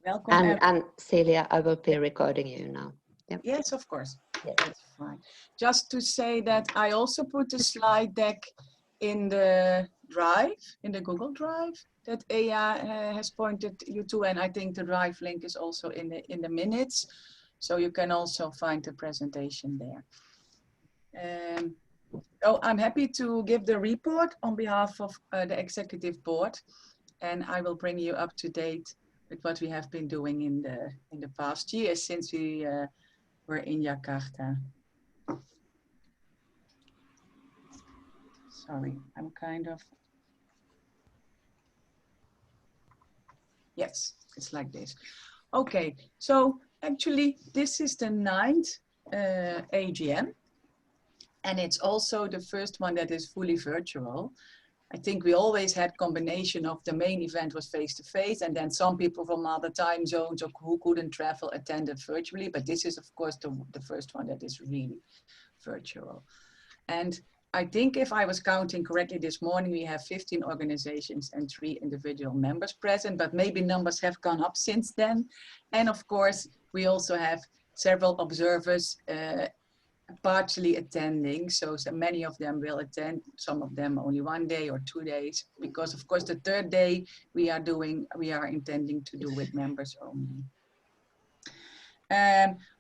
Welcome. And Celia, I will be recording you now. Yep. Yes, of course. Yes. That's fine. Just to say that I also put the slide deck in the drive, in the Google Drive that Aya has pointed you to, and I think the drive link is also in the minutes, so you can also find the presentation there. So I'm happy to give the report on behalf of the Executive Board, and I will bring you up to date with what we have been doing in the past year since we were in Jakarta. Sorry, I'm kind of... Yes, it's like this. Okay, so actually this is the 9th AGM, and it's also the first one that is fully virtual. I think we always had combination of the main event was face-to-face, and then some people from other time zones or who couldn't travel attended virtually, but this is of course the first one that is really virtual. And I think if I was counting correctly this morning, we have 15 organizations and 3 individual members present, but maybe numbers have gone up since then. And of course, we also have several observers partially attending. So many of them will attend, some of them only 1 day or 2 days, because of course the 3rd day we are intending to do with members only.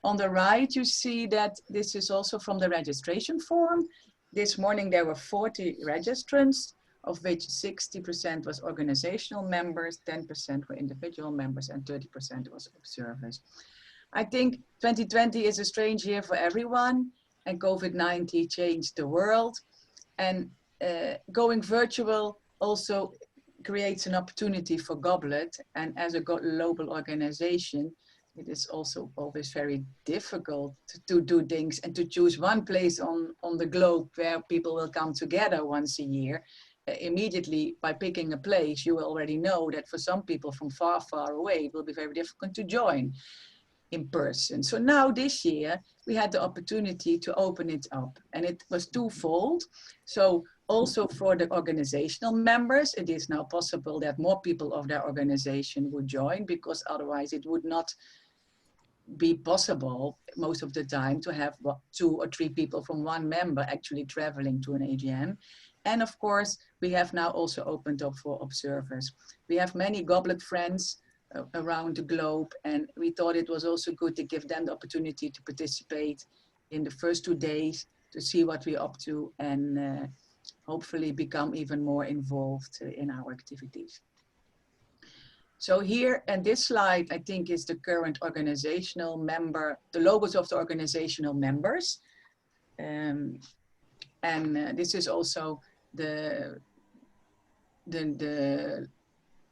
On the right, you see that this is also from the registration form. This morning there were 40 registrants, of which 60% was organizational members, 10% were individual members, and 30% was observers. I think 2020 is a strange year for everyone, and COVID-19 changed the world. And going virtual also creates an opportunity for GOBLET, and as a global organization, it is also always very difficult to do things and to choose one place on the globe where people will come together once a year. Immediately by picking a place, you already know that for some people from far, far away, it will be very difficult to join in person. So now this year, we had the opportunity to open it up, and it was twofold. So also for the organizational members, it is now possible that more people of their organization would join, because otherwise it would not be possible most of the time to have 2 or 3 people from one member actually traveling to an AGM. And of course, we have now also opened up for observers. We have many GOBLET friends around the globe, and we thought it was also good to give them the opportunity to participate in the first 2 days to see what we're up to, and hopefully become even more involved in our activities. So here, and this slide, I think, is the current organizational member, the logos of the organizational members. This is also the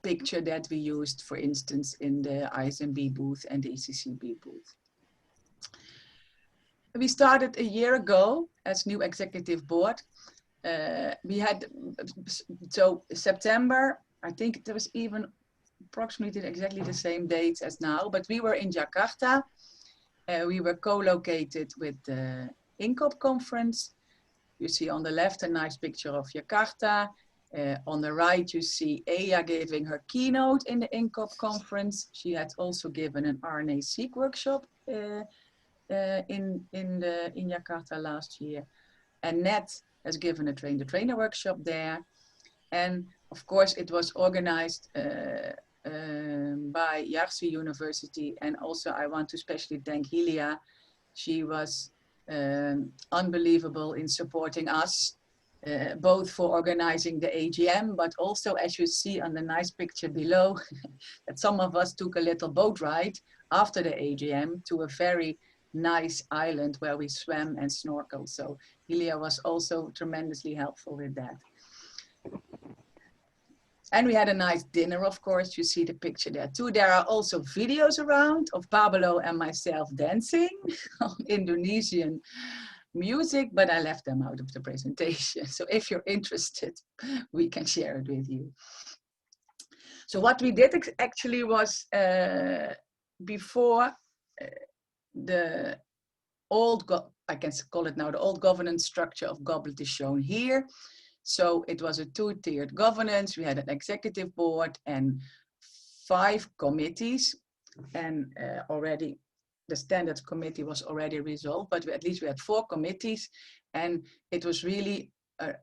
picture that we used, for instance, in the ISMB booth and the ECCB booth. We started a year ago as new executive board. We had, so September, I think there was even approximately exactly the same dates as now, but we were in Jakarta. We were co-located with the INCOP conference. You see on the left a nice picture of Jakarta. On the right, you see Aya giving her keynote in the INCOP conference. She had also given an RNA-seq workshop in Jakarta last year. And Ned has given a train-the-trainer workshop there. And of course, it was organized by Yarsi University. And also I want to especially thank Hilia. She was unbelievable in supporting us, both for organizing the AGM, but also, as you see on the nice picture below, that some of us took a little boat ride after the AGM to a very nice island where we swam and snorkeled. So Hilia was also tremendously helpful with that. And we had a nice dinner, of course. You see the picture there too. There are also videos around of Pablo and myself dancing on Indonesian music, but I left them out of the presentation. So if you're interested, we can share it with you. So what we did actually was before the old, I can call it now, the old governance structure of GOBLET is shown here. So it was a 2-tiered governance. We had an executive board and 5 committees. and already the standards committee was already resolved, but at least we had 4 committees, and it was really a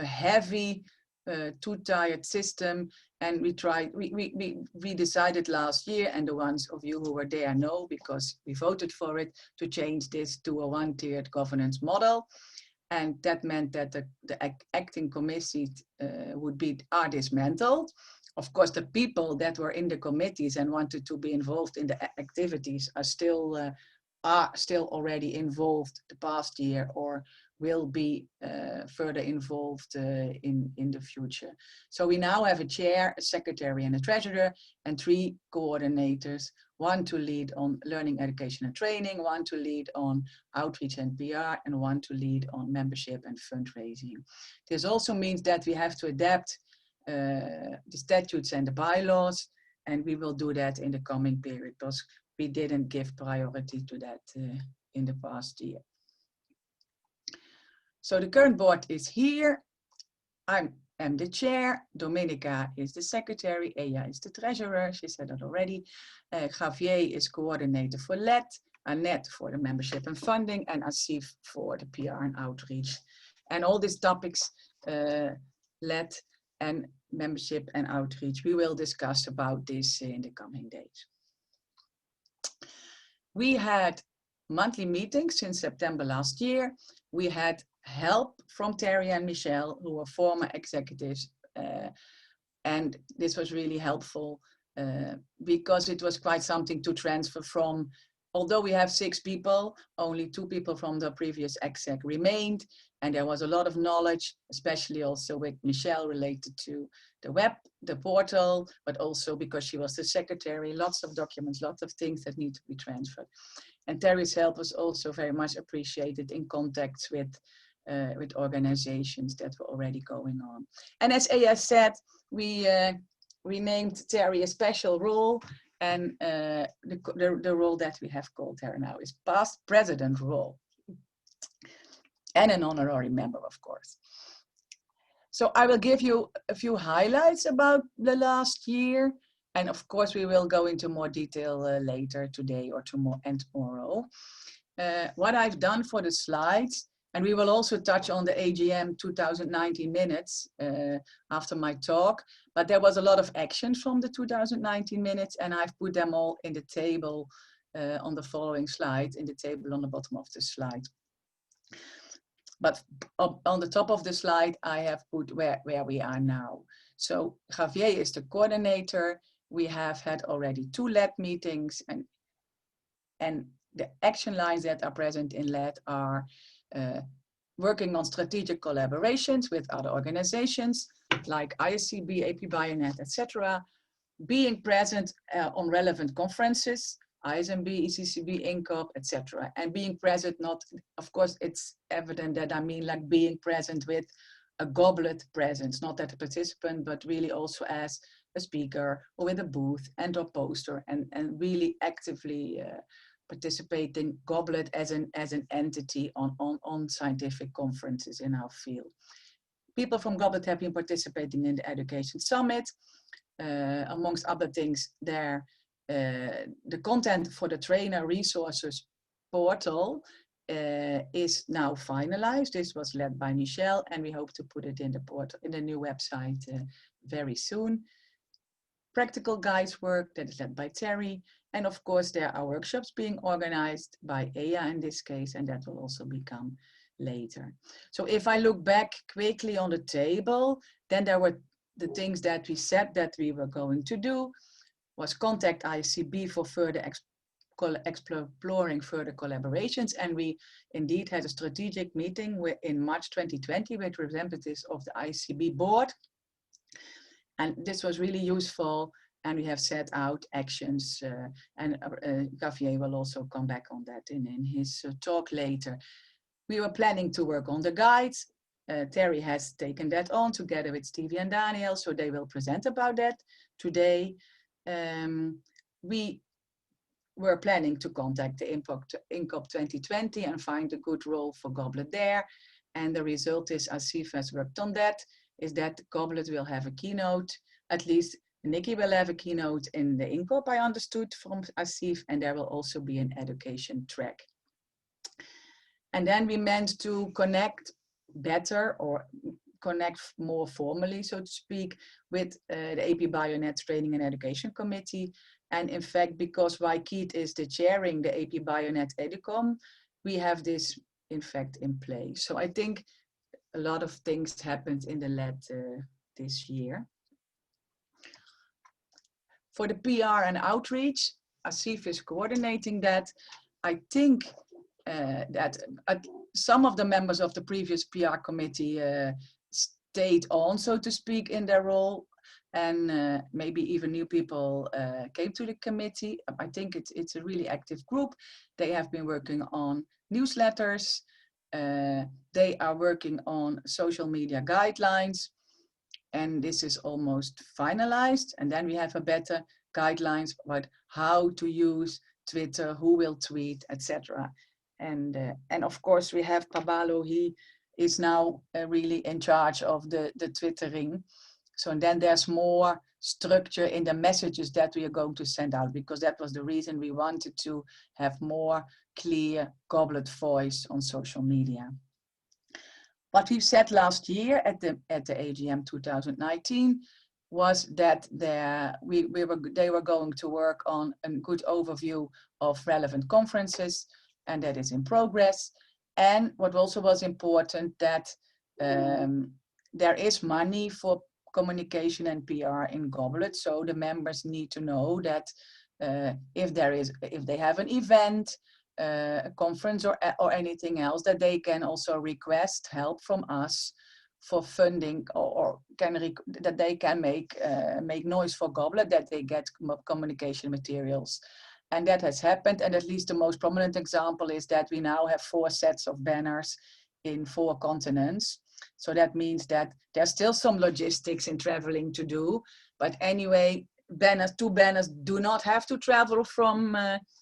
heavy, too-tired system. And we decided last year, and the ones of you who were there know, because we voted for it, to change this to a one-tiered governance model. And that meant that the acting committees are dismantled. Of course, the people that were in the committees and wanted to be involved in the activities are still already involved the past year, or will be further involved in the future. So we now have a chair, a secretary, and a treasurer, and 3 coordinators, 1 to lead on learning, education, and training, 1 to lead on outreach and PR, and 1 to lead on membership and fundraising. This also means that we have to adapt the statutes and the bylaws, and we will do that in the coming period, because we didn't give priority to that in the past year. So the current board is here. I am the chair, Dominica is the secretary, Eya is the treasurer, she said that already. Javier is coordinator for LED, Annette for the membership and funding, and Asif for the PR and outreach. And all these topics, LED and membership and outreach, we will discuss about this in the coming days. We had monthly meetings since September last year. We had help from Terry and Michelle, who were former executives, and this was really helpful because it was quite something to transfer from. Although we have 6 people, only 2 people from the previous exec remained, and there was a lot of knowledge, especially also with Michelle related to the web, the portal, but also because she was the secretary, lots of documents, lots of things that need to be transferred. And Terry's help was also very much appreciated in contacts with organizations that were already going on. And as Eya said, we named Terry a special role, and the role that we have called her now is past president role, and an honorary member, of course. So I will give you a few highlights about the last year, and of course we will go into more detail later today or tomorrow. What I've done for the slides, and we will also touch on the AGM 2019 minutes after my talk, but there was a lot of action from the 2019 minutes, and I've put them all in the table on the following slide, in the table on the bottom of the slide. But on the top of the slide, I have put where we are now. So Javier is the coordinator. We have had already 2 LED meetings, and the action lines that are present in LED are working on strategic collaborations with other organizations like ISCB, AP Bionet, etc. Being present on relevant conferences, ISMB, ECCB, INCOP, etc. And being present, not, of course, it's evident that I mean like being present with a GOBLET presence, not as a participant, but really also as a speaker or with a booth and or poster, and really actively participating GOBLET as an entity on scientific conferences in our field. People from GOBLET have been participating in the Education Summit. Amongst other things, the content for the trainer resources portal is now finalized. This was led by Michelle, and we hope to put it in the portal, in the new website very soon. Practical guides work that is led by Terry. And of course, there are workshops being organized by Eya in this case, and that will also become later. So if I look back quickly on the table, then there were the things that we said that we were going to do was contact ICB for further exploring further collaborations. And we indeed had a strategic meeting in March 2020 with representatives of the ICB board. And this was really useful. And we have set out actions, and Javier will also come back on that in his talk later. We were planning to work on the guides. Terry has taken that on together with Stevie and Daniel, so they will present about that today. We were planning to contact the INCOP 2020 and find a good role for GOBLET there. And the result is, Asif has worked on that, is that GOBLET will have a keynote, at least Nikki will have a keynote in the INCOP, I understood from Asif, and there will also be an education track. And then we meant to connect better, or connect more formally, so to speak, with the AP Bionet Training and Education Committee. And in fact, because Waikit is the chairing the AP Bionet Educom, we have this in fact in place. So I think a lot of things happened in the lab this year. For the PR and outreach, Asif is coordinating that. I think that some of the members of the previous PR committee stayed on, so to speak, in their role, and maybe even new people came to the committee. I think it's a really active group. They have been working on newsletters. They are working on social media guidelines, and this is almost finalized. And then we have a better guidelines about how to use Twitter, who will tweet, etc. And of course we have Pabalo. He is now really in charge of the Twittering. So then there's more structure in the messages that we are going to send out, because that was the reason we wanted to have more clear Goblet voice on social media. What we said last year at the AGM 2019 was that they were going to work on a good overview of relevant conferences, and that is in progress. And what also was important, that there is money for communication and PR in Goblet, so the members need to know that if they have an event, a conference or anything else, that they can also request help from us for funding, or that they can make noise for Goblet, that they get communication materials. And that has happened, and at least the most prominent example is that we now have 4 sets of banners in 4 continents. So that means that there's still some logistics in traveling to do, but anyway, 2 banners do not have to travel from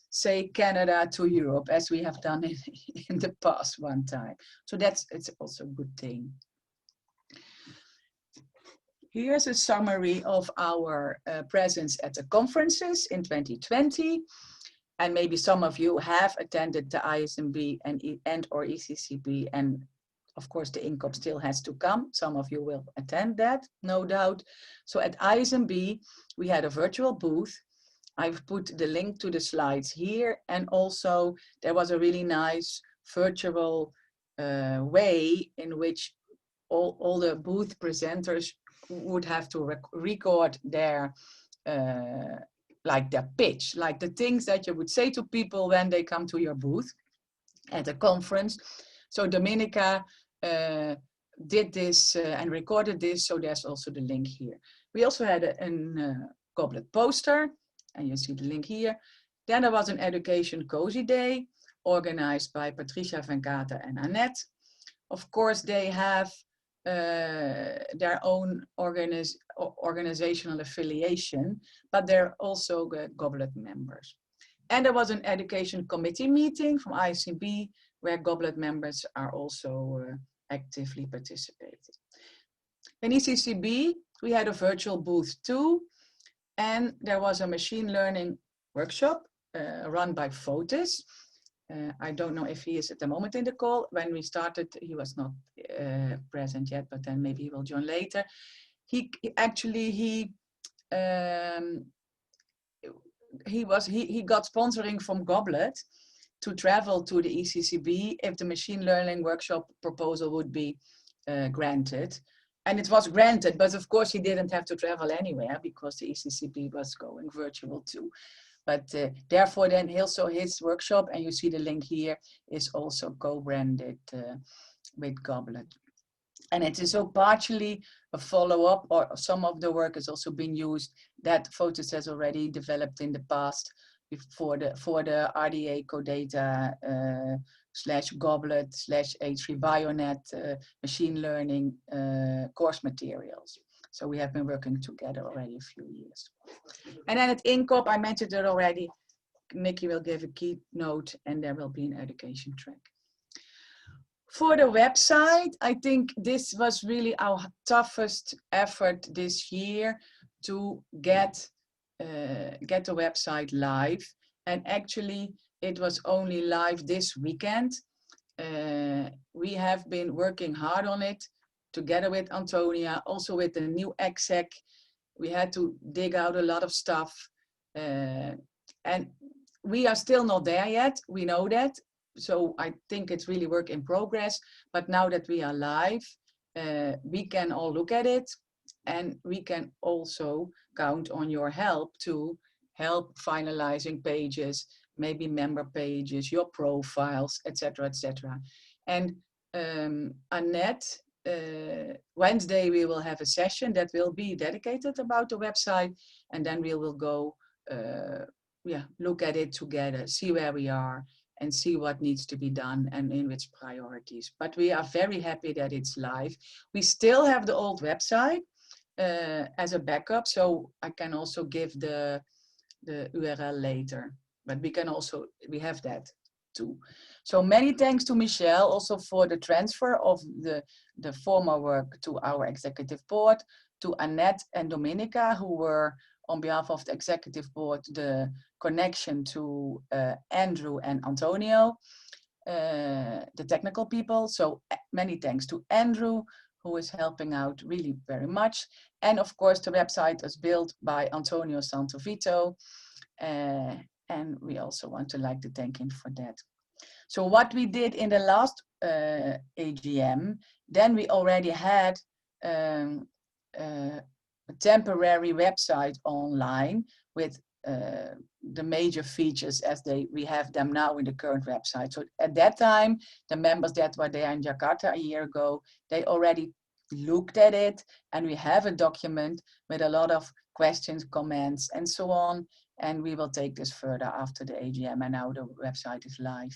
say Canada to Europe, as we have done in the past one time. So it's also a good thing. Here's a summary of our presence at the conferences in 2020. And maybe some of you have attended the ISMB and or ECCB, and of course the INCOP still has to come. Some of you will attend that, no doubt. So at ISMB, we had a virtual booth. I've put the link to the slides here, and also there was a really nice virtual way in which all the booth presenters would have to record their like their pitch, like the things that you would say to people when they come to your booth at a conference. So Dominica did this and recorded this, so there's also the link here. We also had a Goblet poster, and you see the link here. Then there was an Education Cozy Day organized by Patricia van Gelder and Annette. Of course, they have their own organizational affiliation, but they're also Goblet members. And there was an education committee meeting from ICB, where Goblet members are also actively participating. In ECCB, we had a virtual booth too, and there was a machine learning workshop run by Fotis. I don't know if he is at the moment in the call. When we started, he was not present yet, but then maybe he will join later. He got sponsoring from Goblet to travel to the ECCB if the machine learning workshop proposal would be granted. And it was granted, but of course he didn't have to travel anywhere because the ECCB was going virtual too. But therefore then also his workshop, and you see the link here, is also co-branded with Goblet. And it is so partially a follow-up, or some of the work has also been used that Fotis has already developed in the past for the RDA Codata /Goblet /H3 Bionet machine learning course materials. So we have been working together already a few years. And then at INCOP, I mentioned it already, Nikki will give a keynote and there will be an education track. For the website, I think this was really our toughest effort this year. to get the website live. And actually, it was only live this weekend. We have been working hard on it together with Antonia, also with the new exec. We had to dig out a lot of stuff. And we are still not there yet. We know that. So I think it's really work in progress. But now that we are live, we can all look at it, and we can also count on your help to help finalizing pages, maybe member pages, your profiles, etc., etc. And Annette, Wednesday we will have a session that will be dedicated about the website, and then we will go look at it together, see where we are, and see what needs to be done and in which priorities. But we are very happy that it's live. We still have the old website as a backup, so I can also give the URL later, but we have that too. So many thanks to Michelle also for the transfer of the former work to our executive board, to Annette and Dominica, who were on behalf of the executive board, the connection to Andrew and Antonio, the technical people. So many thanks to Andrew, who is helping out really very much. And of course, the website is built by Antonio Santovito. And we also want to thank him for that. So what we did in the last AGM, then we already had a temporary website online with the major features as we have them now in the current website. So at that time, the members that were there in Jakarta a year ago, they already looked at it, and we have a document with a lot of questions, comments, and so on. And we will take this further after the AGM, and now the website is live.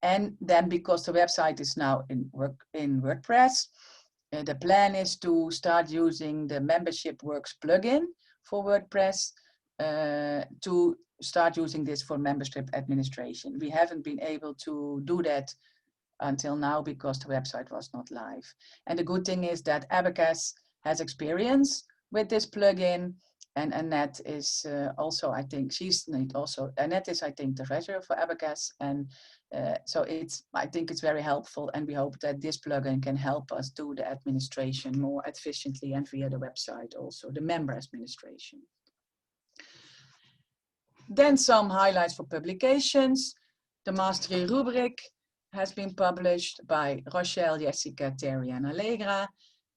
And then because the website is now in WordPress, the plan is to start using the Membership Works plugin for WordPress to start using this for membership administration. We haven't been able to do that until now because the website was not live. And the good thing is that Abacus has experience with this plugin, and Annette is also, I think, Annette is, I think, the treasurer for Abacus, and so I think it's very helpful, and we hope that this plugin can help us do the administration more efficiently and via the website also, the member administration. Then some highlights for publications. The Mastery rubric has been published by Rochelle, Jessica, Terry, and Allegra.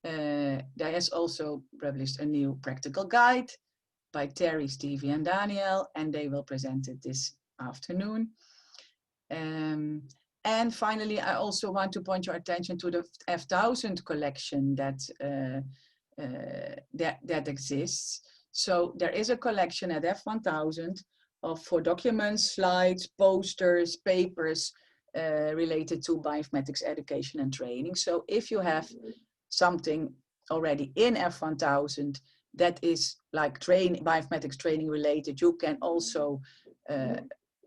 There is also published a new practical guide by Terry, Stevie, and Daniel, and they will present it this afternoon. And finally, I also want to point your attention to the F1000 collection that exists. So there is a collection at F1000 for documents, slides, posters, papers related to bioinformatics education and training. So if you have something already in F1000 that is like bioinformatics training related, you can also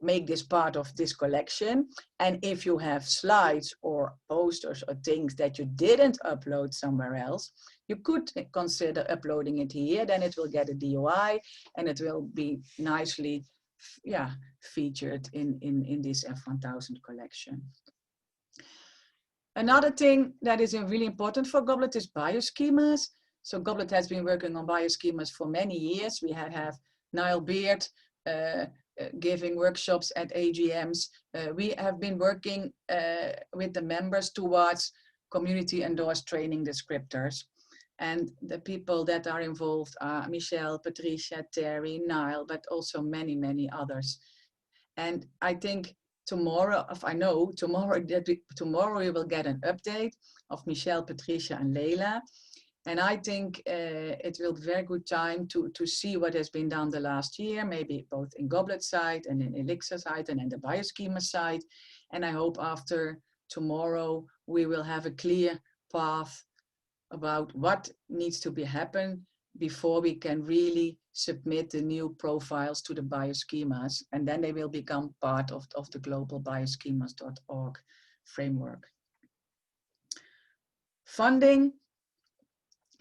make this part of this collection. And if you have slides or posters or things that you didn't upload somewhere else, you could consider uploading it here. Then it will get a DOI, and it will be nicely featured in this F1000 collection. Another thing that is really important for GOBLET is bioschemas. So GOBLET has been working on bioschemas for many years. We have Niall Beard giving workshops at AGMs. We have been working with the members towards community endorsed training descriptors. And the people that are involved are Michelle, Patricia, Terry, Niall, but also many, many others. And I think tomorrow we will get an update of Michelle, Patricia, and Leila. And I think it will be a very good time to see what has been done the last year, maybe both in GOBLET side and in Elixir side and in the Bioschema side. And I hope after tomorrow we will have a clear path about what needs to be happen before we can really submit the new profiles to the bioschemas, and then they will become part of the global bioschemas.org framework. Funding,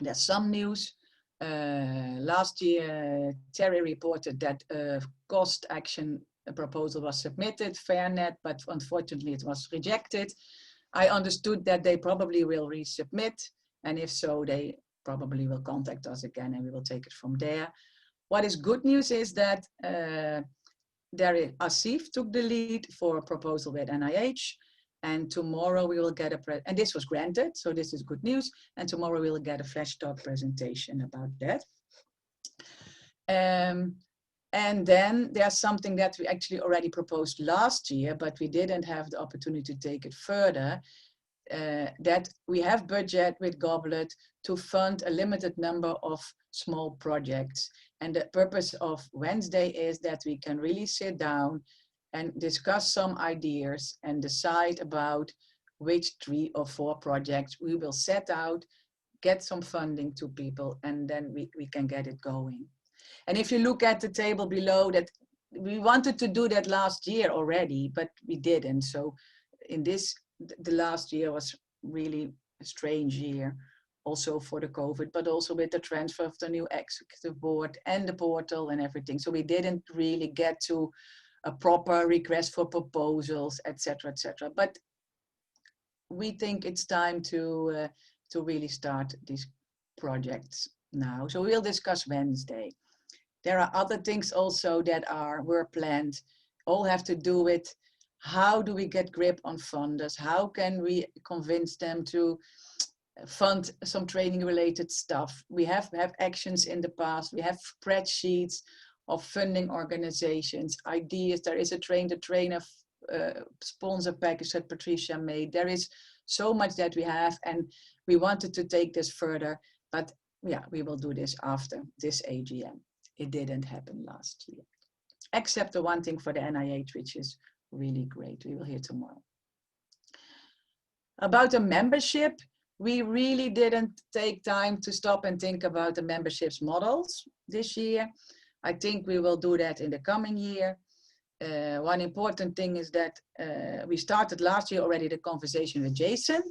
there's some news. Last year, Terry reported that a cost action proposal was submitted, FairNet, but unfortunately it was rejected. I understood that they probably will resubmit, and if so, they probably will contact us again and we will take it from there. What is good news is that Asif took the lead for a proposal with NIH, and tomorrow we will get and this was granted, so this is good news, and tomorrow we will get a flash talk presentation about that. And then there's something that we actually already proposed last year, but we didn't have the opportunity to take it further, that we have budget with GOBLET to fund a limited number of small projects. And the purpose of Wednesday is that we can really sit down and discuss some ideas and decide about which 3 or 4 projects we will set out, get some funding to people, and then we can get it going. And if you look at the table below, that we wanted to do that last year already, but we didn't. So in this, the last year was really a strange year, also for the COVID, but also with the transfer of the new executive board and the portal and everything. So we didn't really get to a proper request for proposals, etc., etc. But we think it's time to really start these projects now. So we'll discuss Wednesday. There are other things also that were planned, all have to do with how do we get grip on funders? How can we convince them to fund some training related stuff? We have actions in the past. We have spreadsheets of funding organizations, ideas. There is a train-the-trainer sponsor package that Patricia made. There is so much that we have, and we wanted to take this further, but yeah, we will do this after this AGM. It didn't happen last year, except the one thing for the NIH, which is really great. We will hear tomorrow. About the membership, we really didn't take time to stop and think about the memberships models this year. I think we will do that in the coming year. One important thing is that we started last year already the conversation with Jason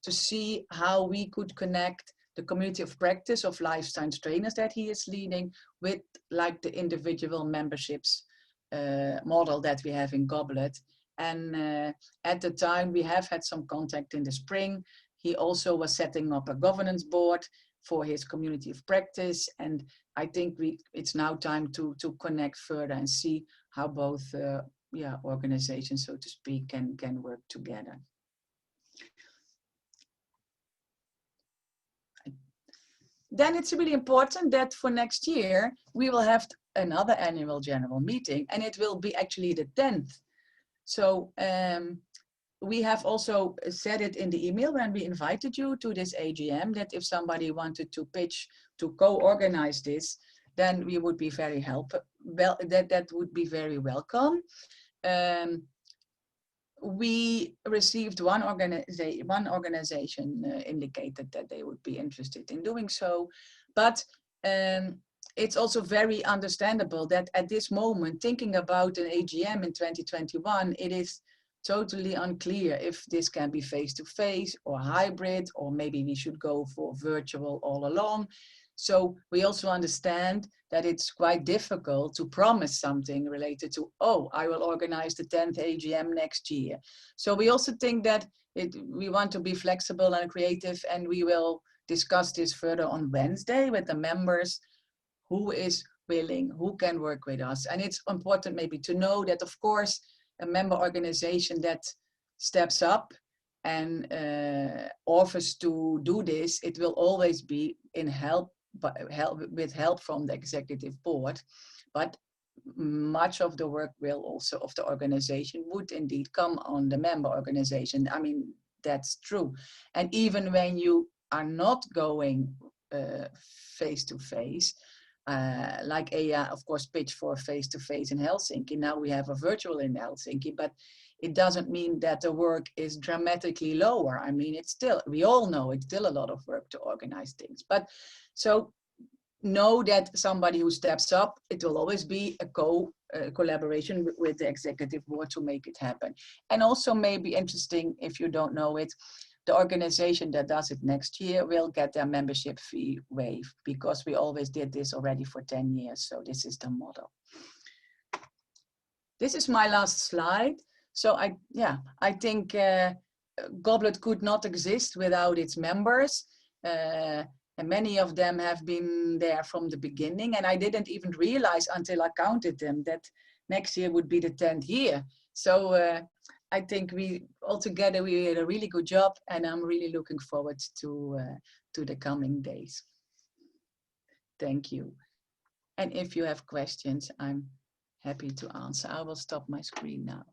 to see how we could connect the community of practice of life science trainers that he is leading with like the individual memberships model that we have in GOBLET. And at the time we have had some contact in the spring. He also was setting up a governance board for his community of practice. And I think it's now time to connect further and see how both organizations, so to speak, can work together. Then it's really important that for next year, we will have another annual general meeting, and it will be actually the 10th. So we have also said it in the email when we invited you to this AGM, that if somebody wanted to pitch to co-organize this, then we would be very that would be very welcome. We received one organization indicated that they would be interested in doing so, but it's also very understandable that at this moment, thinking about an AGM in 2021, it is totally unclear if this can be face-to-face or hybrid, or maybe we should go for virtual all along. So we also understand that it's quite difficult to promise something related to, oh, I will organize the 10th AGM next year. So we also think that we want to be flexible and creative, and we will discuss this further on Wednesday with the members, who is willing, who can work with us. And it's important maybe to know that, of course, a member organization that steps up and offers to do this, it will always be with help from the executive board, but much of the work will also of the organization would indeed come on the member organization. I mean, that's true. And even when you are not going face-to-face, like EA, of course, pitch for face-to-face in Helsinki. Now we have a virtual in Helsinki, but it doesn't mean that the work is dramatically lower. I mean, it's still, we all know it's still a lot of work to organize things. But so know that somebody who steps up, it will always be a collaboration with the executive board to make it happen. And also maybe interesting, if you don't know it, the organization that does it next year will get their membership fee waived, because we always did this already for 10 years. So this is the model. This is my last slide. So I think Goblet could not exist without its members. And many of them have been there from the beginning. And I didn't even realize until I counted them that next year would be the 10th year. So I think we did a really good job, and I'm really looking forward to the coming days. Thank you. And if you have questions, I'm happy to answer. I will stop my screen now.